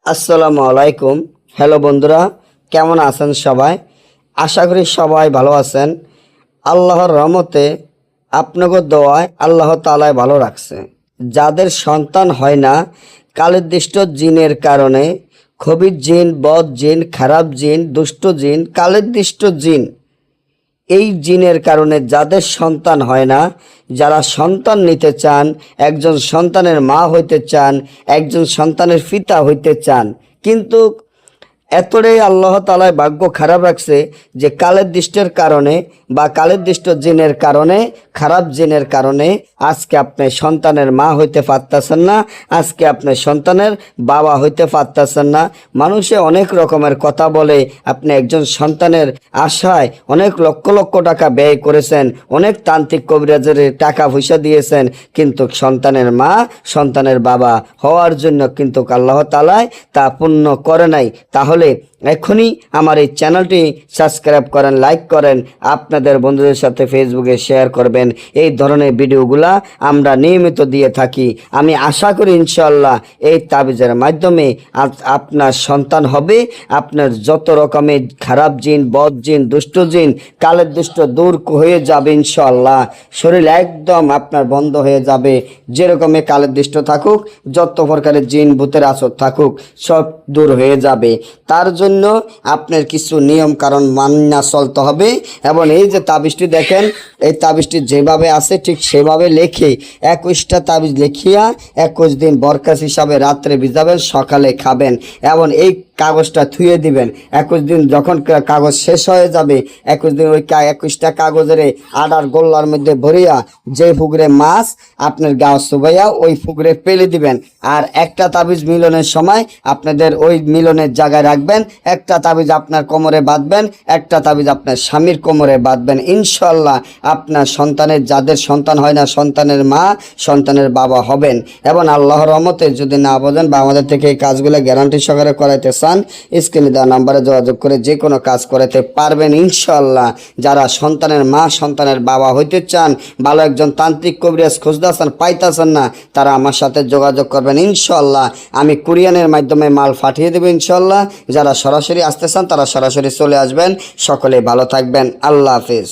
আসসালামু আলাইকুম। হ্যালো বন্ধুরা, কেমন আছেন সবাই? আশা করি সবাই ভালো আছেন। আল্লাহর রহমতে আপনাকে দোয়ায় আল্লাহ তাআলাই ভালো রাখছে। যাদের সন্তান হয় না কালেদৃষ্ট জিনের কারণে, খবির জিন, বদ জিন, খারাপ জিন, দুষ্ট জিন, কালেদৃষ্ট জিন, এই জিনের কারণে যাদের সন্তান হয় না, যারা সন্তান নিতে চান, একজন সন্তানের মা হইতে চান, একজন সন্তানের পিতা হইতে চান, কিন্তু এতটাই আল্লাহ তাআলাই ভাগ্য খারাপ রাখছে যে কালের দৃষ্টির কারণে বা কালের দৃষ্ট জিনের কারণে, খারাপ জিনের কারণে আজকে আপনি সন্তানের মা হইতে পারতেছেন না, আজকে আপনি সন্তানের বাবা হইতে পারতেছেন না। মানুষে অনেক রকমের কথা বলে, আপনি একজন সন্তানের আশায় অনেক লক্ষ লক্ষ টাকা ব্যয় করেছেন, অনেক তান্ত্রিক কবিরাজের টাকা পয়সা দিয়েছেন, কিন্তু সন্তানের মা, সন্তানের বাবা হওয়ার জন্য কিন্তু আল্লাহ তাআলাই তা পূর্ণ করে নাই। তাহলে এখনই আমার এই চ্যানেলটি সাবস্ক্রাইব করেন, লাইক করেন, আপনাদের বন্ধুদের সাথে ফেসবুকে শেয়ার করবেন। এই ধরনের ভিডিওগুলা আমরা নিয়মিত দিয়ে থাকি। আমি আশা করি ইনশাআল্লাহ এই তাবিজের মাধ্যমে আপনার সন্তান হবে। আপনার যত রকমের খারাপ জিন, বদ জিন, দুষ্ট জিন, কালের দুষ্ট দূর হয়ে যাবে ইনশাআল্লাহ। শরীর একদম আপনার বন্ধ হয়ে যাবে। যেরকমে কালের দৃষ্ট থাকুক, যত প্রকারের জিন ভূতের আসর থাকুক, সব দূর হয়ে যাবে। তার জন্য আপনার কিছু নিয়ম কারণ মানা চলতে হবে। এবং এই যে তাবিজটি দেখেন, এই তাবিজটি যেভাবে আছে ঠিক সেভাবে লেখে 21টা তাবিজ লিখিয়া 21 দিন বরকাস হিসাবে রাত্রে ভিজাবেন, সকালে খাবেন এবং এই কাগজটা থুয়ে দিবেন। 21 দিন যখন কাগজ শেষ হয়ে যাবে, 21 দিন ওই 21টা কাগজের আডার গোল্লার মধ্যে ভরিয়া যে পুকুরে মাছ আপনার গাও চুবাইয়া ওই পুকুরে ফেলে দিবেন। আর একটা তাবিজ মিলনের সময় আপনাদের ওই মিলনের জায়গায় রাখবেন। একটা তাবিজ আপনার কোমরে বাঁধবেন, একটা তাবিজ আপনার স্বামীর কোমরে বাঁধবেন। ইনশাআল্লাহ আপনার সন্তানের, যাদের সন্তান হয় না, সন্তানের মা, সন্তানের বাবা হবেন। এবং আল্লাহর রহমতে যদি না বোঝেন বা আমাদের থেকে এই কাজগুলো গ্যারান্টি সহকারে করাইতে চান, স্ক্রিনে দেওয়া নাম্বারে যোগাযোগ করে যে কোনো কাজ করাতে পারবেন ইনশাআল্লাহ। যারা সন্তানের মা, সন্তানের বাবা হইতে চান, ভালো একজন তান্ত্রিক কবিরাজ খুঁজতেছেন, পাইতেছেন না, তারা আমার সাথে যোগাযোগ করবেন ইনশাআল্লাহ। আমি কুরিয়ানের মাধ্যমে মাল পাঠিয়ে দেবো ইনশাআল্লাহ। যারা সরাসরি আসতে চান তারা সরাসরি চলে আসবেন। সকলে ভালো থাকবেন। আল্লাহ হাফেজ।